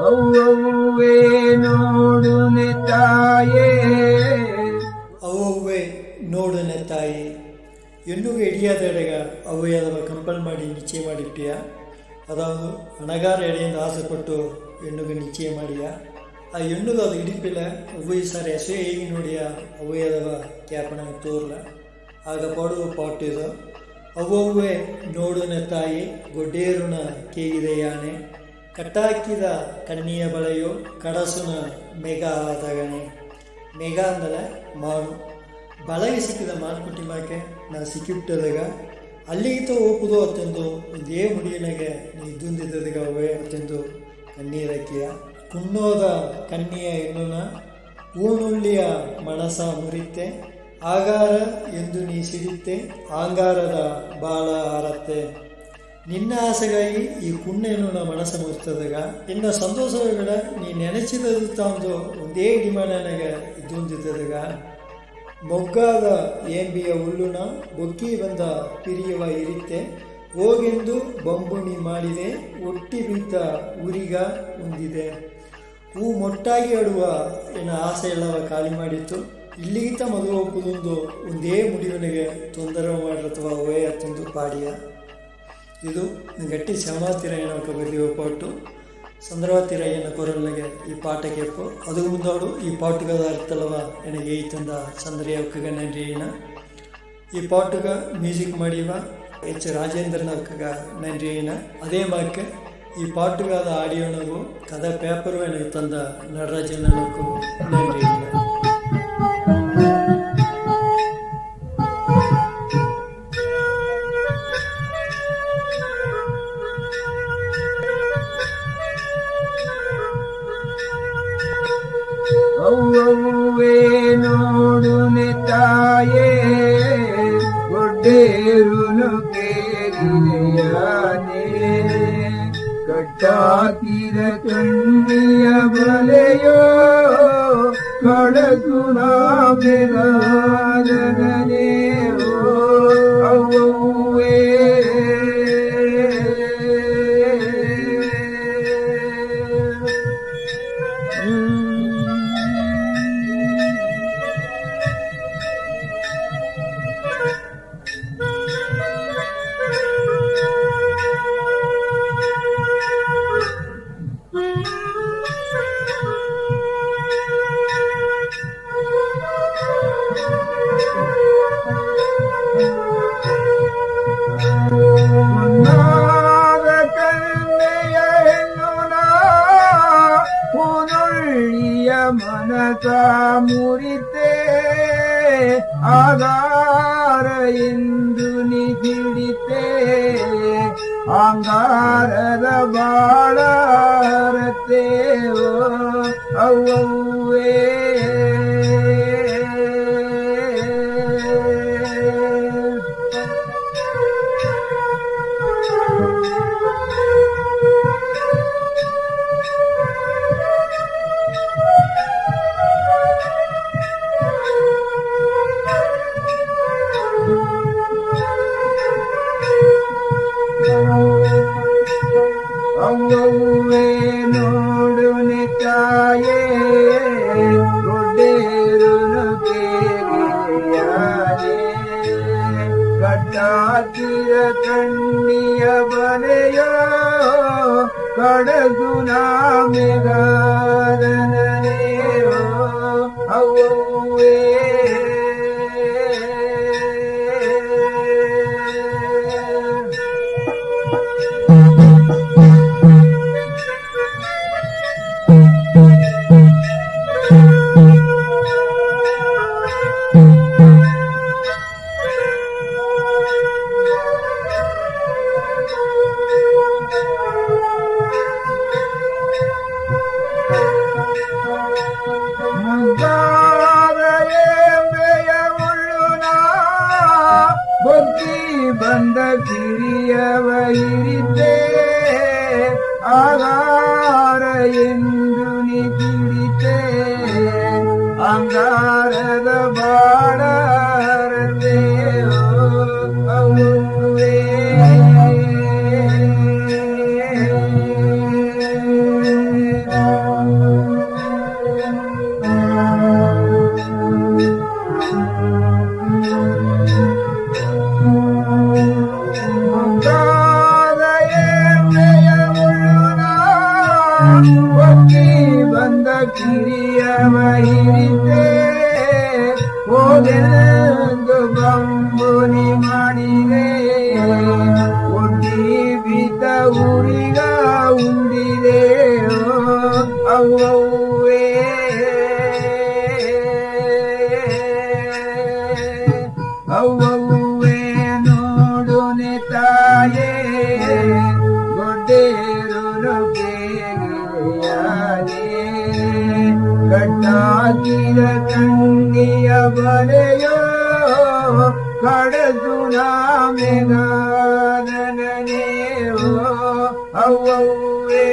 ಅವ್ವೇ ನೋಡುನೆ ತಾಯೇ ಅವ್ವೇ ನೋಡುನೆ ತಾಯಿ ಹೆಣ್ಣುಗೆ ಇಡಿಯಾದೆಡೆಗ ಅವ್ವಯ್ಯದವ ಕಂಪಲ್ ಮಾಡಿ ನಿಶ್ಚಯ ಮಾಡಿಟ್ಟಿಯ ಅದಾವುದು ಹಣಗಾರ ಎಡೆಯಿಂದ ಆಸೆಪಟ್ಟು ಹೆಣ್ಣುಗೆ ನಿಶ್ಚಯ ಮಾಡಿಯ ಆ ಹೆಣ್ಣುಗ ಅದು ಇಡಿಪಿಲ್ಲ ಅವ್ವಯ್ಯ ಸಾರಿ ಹಸೆ ಹೇಗೆ ನೋಡಿಯ ಅವ್ವಯ್ಯದವ ಕ್ಯಾಪಣ ತೋರ್ಲ ಆಗ ಪಾಡುವ ಪಾಟು ಇದು ಅವ್ವೇ ನೋಡುನೆ ತಾಯಿ ಗೊಡ್ಡೇರುನ ಕೇಗಿದೆ ಯಾನೆ ಕಟ್ಟಾಕಿದ ಕಣ್ಣಿಯ ಬಳೆಯೋ ಕಡಸುನ ಮೆಗ ಆದಗಣೆ ಮೆಗ ಅಂದರೆ ಮಾಡು ಬಳಗೆ ಸಿಕ್ಕಿದ ಮಾನ್ಕುಟ್ಟಿ ಮಾಕೆ ನಾ ಸಿಕ್ಕಿಬಿಟ್ಟದಾಗ ಅಲ್ಲಿಗಿತ ಹೋಗುದು ಅತ್ತೆಂದು ಇದೇ ಮುಡಿಯನೆಗೆ ನೀ ಇದ್ದುಂದಿದ್ದದಾಗ ಅವೇ ಅತ್ತೆಂದು ಕಣ್ಣೀರಕ್ಕಿಯ ಕುಣ್ಣೋದ ಕಣ್ಣಿಯ ಹೆಣ್ಣುನ ಊನುಳ್ಳಿಯ ಮನಸ ಮುರಿತೆ ಆಗಾರ ಎಂದು ನೀ ಸಿಡಿತೆ ಆಂಗಾರದ ಬಾಳ ಹಾರತ್ತೆ ನಿನ್ನ ಆಸೆಗಾಗಿ ಈ ಕುಣ್ಣೆಯನ್ನು ಮನಸ್ಸ ಮುರಿತದಾಗ ಇನ್ನು ಸಂತೋಷಗಳ ನೀ ನೆನೆಸಿದದು ತಂದು ಒಂದೇ ಡಿಮಾಂಡನಾಗ ಇದ್ದುಂದಿದ್ದದಾಗ ಮೊಗ್ಗಾದ ಏಂಬಿಯ ಹುಲ್ಲುನ ಬೊಕ್ಕಿ ಬಂದ ಪಿರಿಯುವ ಇರಿತೆ ಹೋಗೆಂದು ಬಂಬುಣಿ ಮಾಡಿದೆ ಒಟ್ಟಿ ಬಿದ್ದ ಉರಿಗ ಹೊಂದಿದೆ ಹೂ ಮೊಟ್ಟಾಗಿ ಆಡುವ ಎನ್ನ ಆಸೆ ಎಲ್ಲವ ಖಾಲಿ ಮಾಡಿತ್ತು ಇಲ್ಲಿಗಿಂತ ಮದುವೆ ಒಪ್ಪುದೊಂದು ಒಂದೇ ಮುಡಿವನಿಗೆ ತೊಂದರೆ ಮಾಡಿರತ್ವ ಅವೇ ಅತ್ಯಂತ ಪಾಡಿಯ ಇದು ಗಟ್ಟಿ ಶ್ಯಾಮಾತಿರಯ್ಯನ ಬರೆಯುವ ಪಾಟು ಸಂದ್ರವತಿರಯ್ಯನ ಕೊರಲ್ಲಿಗೆ ಈ ಪಾಠಕ್ಕೆ ಎಪ್ಪು ಅದು ಮುಂದೋಡು ಈ ಪಾಟುಗದ ಅರ್ಥಲ್ಲವ ನನಗೆ ಈ ತಂದ ಸಂದ್ರಿಯ ಒಕ್ಕಗ ನನ್ರಿಯನ ಈ ಪಾಟುಗ ಮ್ಯೂಸಿಕ್ ಮಾಡಿವ ಎಚ್ ರಾಜೇಂದ್ರನ ಒಕ್ಕಗ ನನ್ರಿಯನ ಅದೇ ಮಾಕೆ ಈ ಪಾಟುಗಾದ ಆಡಿಯೋನಗೂ ಕದ ಪೇಪರು ನನಗೆ ತಂದ ನಟರಾಜನಕ್ಕೂ ನನ್ರಿಯನ ಅವ್ವೇ ನೋಡುನೆ ತಾಯೇ ಗೊಡ್ಡೇರುನು ಕೇರಿಯಾನೆ ಕಟ್ಟಾಕಿದ ಕಣ್ಣಿಯ ಬಲೆಯೋ ಕಡಸು ನಾವೆಗಾದಗನೇ ಅವ್ವೇ ಮನಸ ಮುರಿತೆ ಆಗಾರ ಎಂದು ನಿಗಿಡಿತೆ ಅಂಗಾರದ ಬಾಳರತೆ ಅವ್ವೇ ಅವ್ವೇ ನೋಡುನೆ ತಾಯೇ ಗೊಡ್ಡೇರುನು ಕೇರಿಯಾನೆ ಕಟ್ಟಾಕಿರ ಕಣ್ಣಿಯ ಬಲೆಯೋ ಕಡಸು ನಾಮೆಗಾದನೇ ಅವ್ವೇ ಬೊಕ್ಕಿ ಬಂದ ಕಿರಿಯವ ಇರಿತೆ ಆಗಾರ ಎಂದು ನಿಗಿಡಿತೆ ಅಂಗಾರದ ಬಾಡರತೆ ಅವ್ವೇ ಕಿರಿಯವ ಹಿರಿತೆ ಹೋದೆಂದು ಬಂಬುನಿ ಮಾಡಿದೆ ಒಡ್ಡಿ ಬಿದ್ದ ಊರಿಗ ಉಂಡಿದೆ ಅವ್ವೇ ಅವ್ವೇ ನೋಡುನೆ ತಾಯೇ ಗೊಡ್ಡೇರು ಬೇಗಿಯಾಗೆ ಕಟ್ಟಾಕಿದ ಕಣ್ಣಿಯ ಬಲೆಯೋ ಕಡದು ನಾಮೆಗಾದನೇವೋ ಅವ್ವೇ